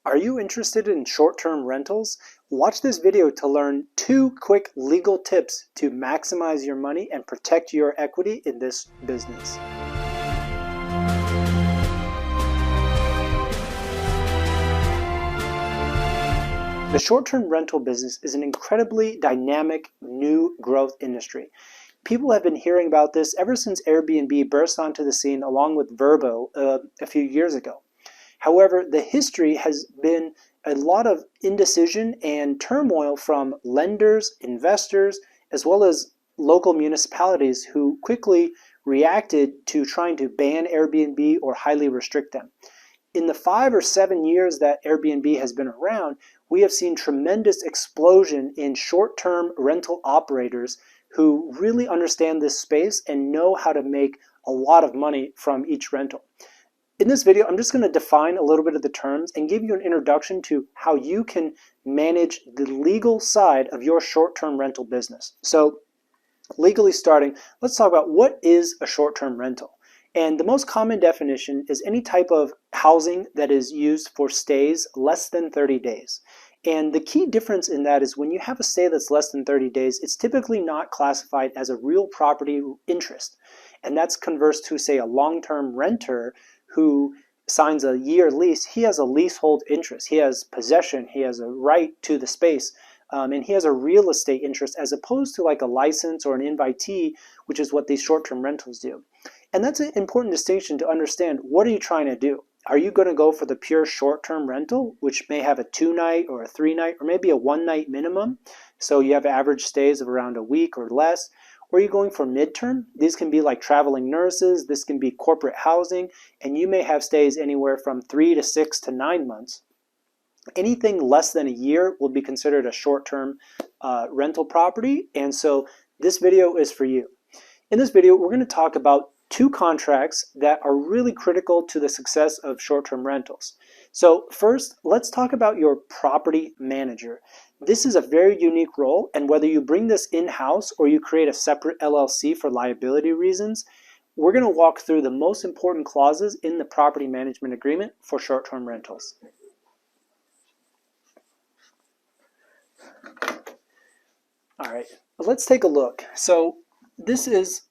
Are you interested in short-term rentals? Watch this video to learn 2 quick legal tips to maximize your money and protect your equity in this business. The short-term rental business is an incredibly dynamic new growth industry. People have been hearing about this ever since Airbnb burst onto the scene along with Vrbo a few years ago. However, the history has been a lot of indecision and turmoil from lenders, investors, as well as local municipalities who quickly reacted to trying to ban Airbnb or highly restrict them. In the 5 or 7 years that Airbnb has been around, we have seen tremendous explosion in short-term rental operators who really understand this space and know how to make a lot of money from each rental. In this video, I'm just going to define a little bit of the terms and give you an introduction to how you can manage the legal side of your short-term rental business. So, legally starting, let's talk about what is a short-term rental. And the most common definition is any type of housing that is used for stays less than 30 days. And the key difference in that is when you have a stay that's less than 30 days, it's typically not classified as a real property interest. And that's converse to, say, a long-term renter who signs a year lease. He has a leasehold interest. He has possession. He has a right to the space. And he has a real estate interest as opposed to like a license or an invitee, which is what these short-term rentals do. And that's an important distinction to understand. What are you trying to do? Are you going to go for the pure short-term rental, which may have a 2-night or a 3-night or maybe a 1-night minimum? So you have average stays of around a week or less. Or are you going for midterm? These can be like traveling nurses. This can be corporate housing. And you may have stays anywhere from 3 to 6 to 9 months. Anything less than a year will be considered a short-term rental property. And so this video is for you. In this video, we're going to talk about 2 contracts that are really critical to the success of short-term rentals. So first, let's talk about your property manager. This is a very unique role, and whether you bring this in-house or you create a separate LLC for liability reasons, we're going to walk through the most important clauses in the property management agreement for short-term rentals. All right, let's take a look. So this is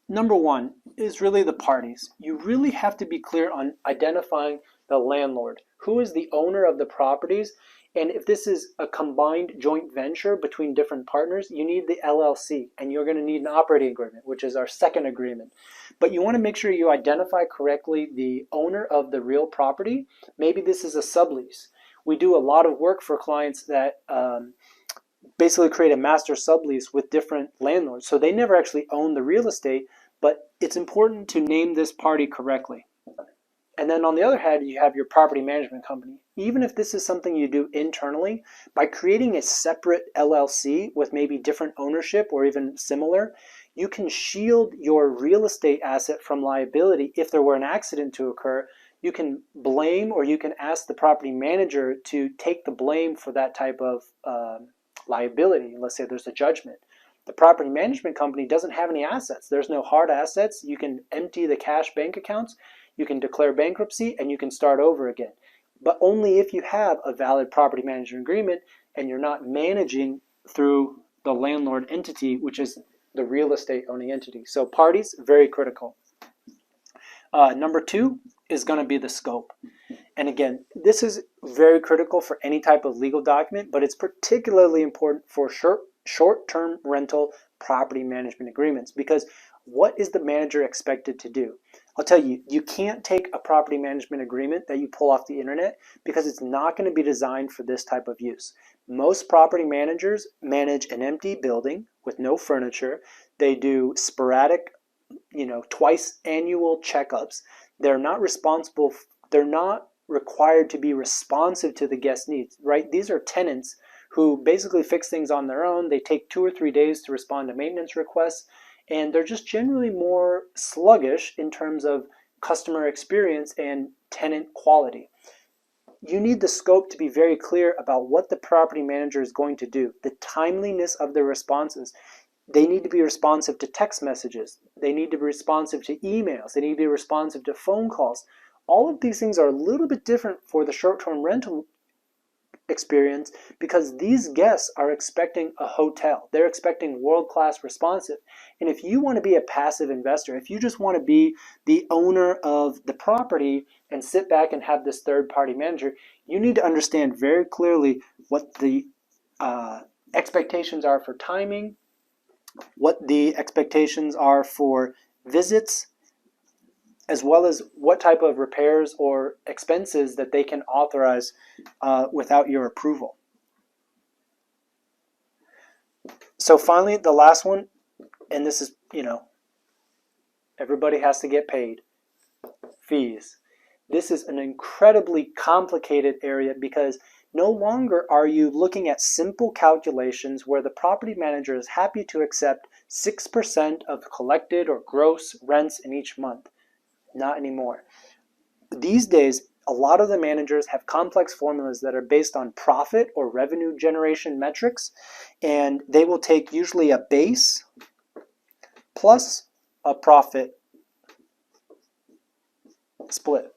number 1 is really the parties. You really have to be clear on identifying the landlord. Who is the owner of the properties? And if this is a combined joint venture between different partners, you need the LLC, and you're going to need an operating agreement, which is our second agreement. But you want to make sure you identify correctly the owner of the real property. Maybe this is a sublease. We do a lot of work for clients that basically create a master sublease with different landlords. So they never actually own the real estate, but it's important to name this party correctly. And then on the other hand, you have your property management company. Even if this is something you do internally, by creating a separate LLC with maybe different ownership or even similar, you can shield your real estate asset from liability. If there were an accident to occur, you can blame or you can ask the property manager to take the blame for that type of liability. Let's say there's a judgment. The property management company doesn't have any assets. There's no hard assets. You can empty the cash bank accounts, you can declare bankruptcy, and you can start over again. But only if you have a valid property management agreement and you're not managing through the landlord entity, which is the real estate owning entity. So parties, very critical. Number 2 is going to be the scope. And again, this is very critical for any type of legal document, but it's particularly important for short-term rental property management agreements, because what is the manager expected to do? I'll tell you, you can't take a property management agreement that you pull off the internet because it's not going to be designed for this type of use. Most property managers manage an empty building with no furniture. They do sporadic, twice annual checkups. They're not responsible. They're not required to be responsive to the guest needs, right? These are tenants who basically fix things on their own. They take 2 or 3 days to respond to maintenance requests, and they're just generally more sluggish in terms of customer experience and tenant quality. You need the scope to be very clear about what the property manager is going to do, the timeliness of their responses. They need to be responsive to text messages. They need to be responsive to emails. They need to be responsive to phone calls. All of these things are a little bit different for the short-term rental experience because these guests are expecting a hotel. They're expecting world-class responsive. And if you want to be a passive investor, if you just want to be the owner of the property and sit back and have this third-party manager, you need to understand very clearly what the expectations are for timing, what the expectations are for visits, as well as what type of repairs or expenses that they can authorize without your approval. So finally, the last one, and this is, everybody has to get paid, fees. This is an incredibly complicated area because no longer are you looking at simple calculations where the property manager is happy to accept 6% of collected or gross rents in each month. Not anymore. These days, a lot of the managers have complex formulas that are based on profit or revenue generation metrics, and they will take usually a base plus a profit split.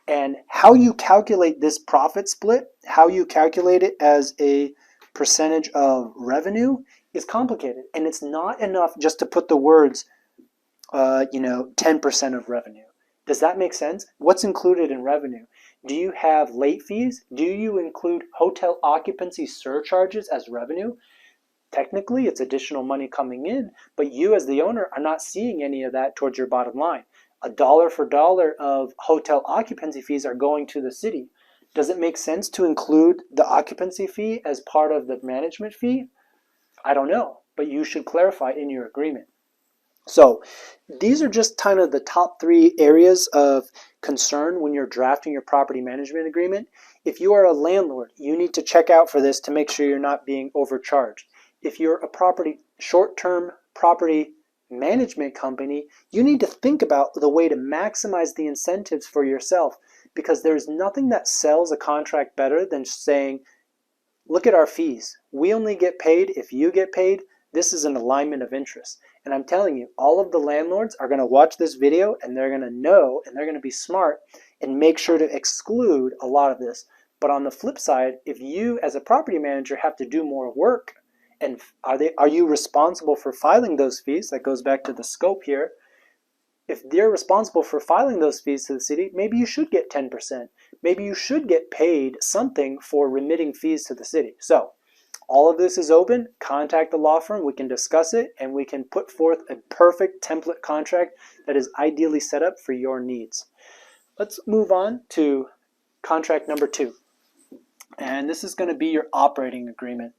And how you calculate this profit split, how you calculate it as a percentage of revenue is complicated. And it's not enough just to put the words, 10% of revenue. Does that make sense? What's included in revenue? Do you have late fees? Do you include hotel occupancy surcharges as revenue? Technically, it's additional money coming in, but you as the owner are not seeing any of that towards your bottom line. A dollar for dollar of hotel occupancy fees are going to the city. Does it make sense to include the occupancy fee as part of the management fee? I don't know, but you should clarify in your agreement. So these are just kind of the top 3 areas of concern when you're drafting your property management agreement. If you are a landlord, you need to check out for this to make sure you're not being overcharged. If you're a short-term property management company, you need to think about the way to maximize the incentives for yourself, because there's nothing that sells a contract better than saying, look at our fees. We only get paid if you get paid. This is an alignment of interest. And I'm telling you, all of the landlords are going to watch this video and they're going to know and they're going to be smart and make sure to exclude a lot of this. But on the flip side, if you as a property manager have to do more work, and are you responsible for filing those fees? That goes back to the scope here. If they're responsible for filing those fees to the city, maybe you should get 10%. Maybe you should get paid something for remitting fees to the city. So all of this is open. Contact the law firm. We can discuss it and we can put forth a perfect template contract that is ideally set up for your needs. Let's move on to contract number 2. And this is going to be your operating agreement.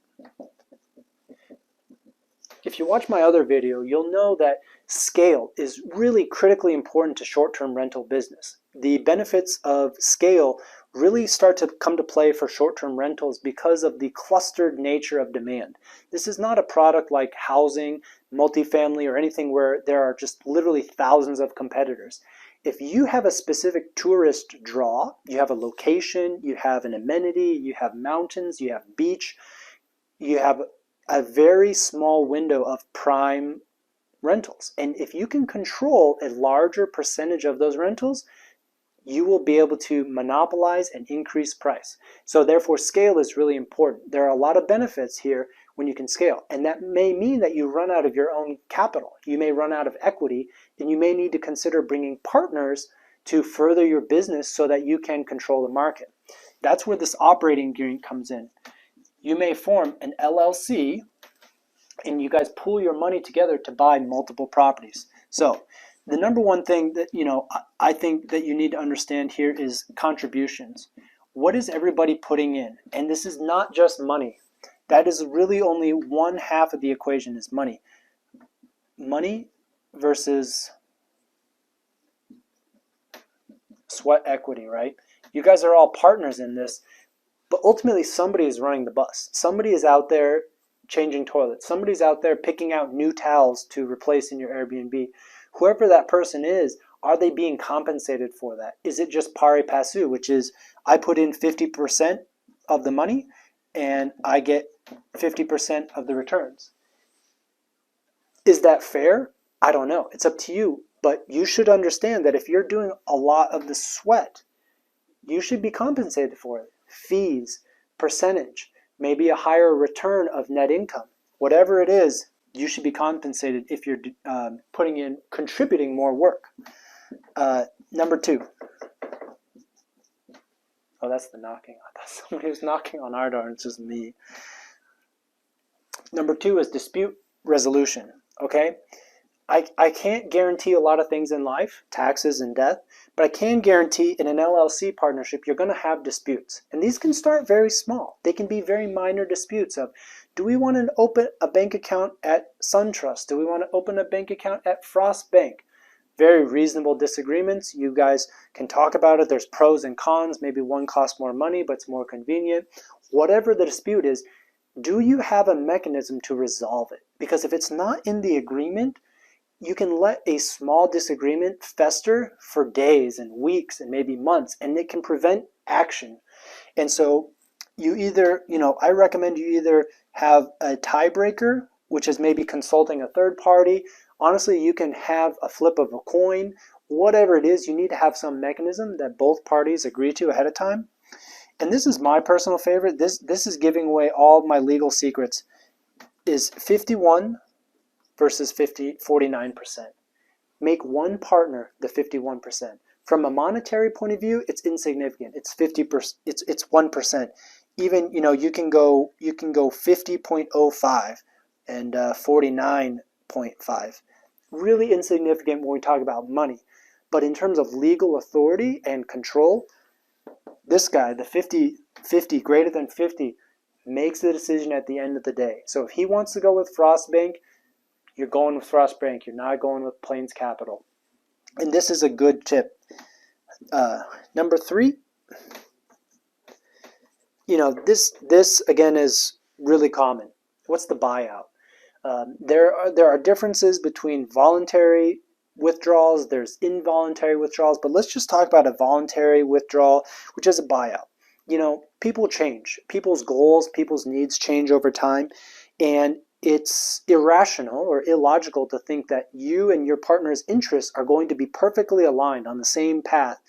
If you watch my other video, you'll know that scale is really critically important to short-term rental business. The benefits of scale really start to come to play for short-term rentals because of the clustered nature of demand. This is not a product like housing, multifamily, or anything where there are just literally thousands of competitors. If you have a specific tourist draw, you have a location, you have an amenity, you have mountains, you have beach, you have a very small window of prime rentals. And if you can control a larger percentage of those rentals, you will be able to monopolize and increase price. So therefore, scale is really important. There are a lot of benefits here when you can scale. And that may mean that you run out of your own capital. You may run out of equity, and you may need to consider bringing partners to further your business so that you can control the market. That's where this operating agreement comes in. You may form an LLC and you guys pool your money together to buy multiple properties. So the number one thing that I think that you need to understand here is contributions. What is everybody putting in? And this is not just money. That is really only one half of the equation is money. Money versus sweat equity, right? You guys are all partners in this. But ultimately, somebody is running the bus. Somebody is out there changing toilets. Somebody's out there picking out new towels to replace in your Airbnb. Whoever that person is, are they being compensated for that? Is it just pari passu, which is I put in 50% of the money and I get 50% of the returns? Is that fair? I don't know. It's up to you. But you should understand that if you're doing a lot of the sweat, you should be compensated for it. Fees, percentage, maybe a higher return of net income. Whatever it is, you should be compensated if you're contributing more work. Number 2. Oh, that's the knocking. I thought somebody was knocking on our door, and it's just me. Number 2 is dispute resolution, okay? I can't guarantee a lot of things in life, taxes and death, but I can guarantee in an LLC partnership, you're going to have disputes. And these can start very small. They can be very minor disputes of, do we want to open a bank account at SunTrust? Do we want to open a bank account at Frost Bank? Very reasonable disagreements. You guys can talk about it. There's pros and cons. Maybe one costs more money, but it's more convenient. Whatever the dispute is, do you have a mechanism to resolve it? Because if it's not in the agreement, you can let a small disagreement fester for days and weeks and maybe months, and it can prevent action. And so you either, I recommend you either have a tiebreaker, which is maybe consulting a third party. Honestly, you can have a flip of a coin. Whatever it is, you need to have some mechanism that both parties agree to ahead of time. And this is my personal favorite. This is giving away all of my legal secrets, is 51 versus 49%. Make one partner the 51%. From a monetary point of view, it's insignificant. It's 50%. It's 1%. Even you can go 50.05 and 49.5. Really insignificant when we talk about money. But in terms of legal authority and control, this guy, the 50 greater than 50, makes the decision at the end of the day. So if he wants to go with Frost Bank, you're going with Frost Bank. You're not going with Plains Capital. And this is a good tip. Number 3, this again is really common. What's the buyout? There are differences between voluntary withdrawals. There's involuntary withdrawals. But let's just talk about a voluntary withdrawal, which is a buyout. People change. People's goals, people's needs change over time. And it's irrational or illogical to think that you and your partner's interests are going to be perfectly aligned on the same path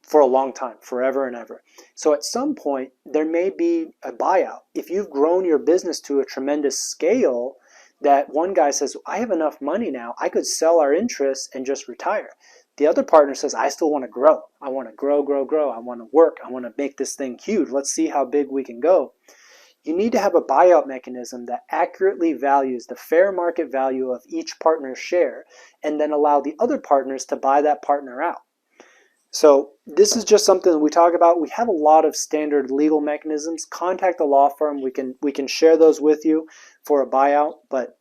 for a long time, forever and ever. So at some point, there may be a buyout. If you've grown your business to a tremendous scale that one guy says, I have enough money now, I could sell our interests and just retire. The other partner says, I still want to grow. I want to grow. I want to work. I want to make this thing huge. Let's see how big we can go. You need to have a buyout mechanism that accurately values the fair market value of each partner's share and then allow the other partners to buy that partner out. So this is just something that we talk about. We have a lot of standard legal mechanisms. Contact the law firm. We can share those with you for a buyout, but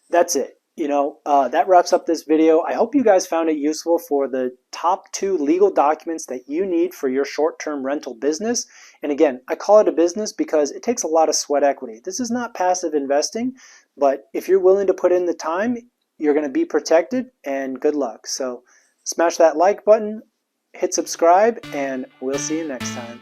that's it. That wraps up this video. I hope you guys found it useful for the top 2 legal documents that you need for your short-term rental business. And again, I call it a business because it takes a lot of sweat equity. This is not passive investing, but if you're willing to put in the time, you're going to be protected, and good luck. So smash that like button, hit subscribe, and we'll see you next time.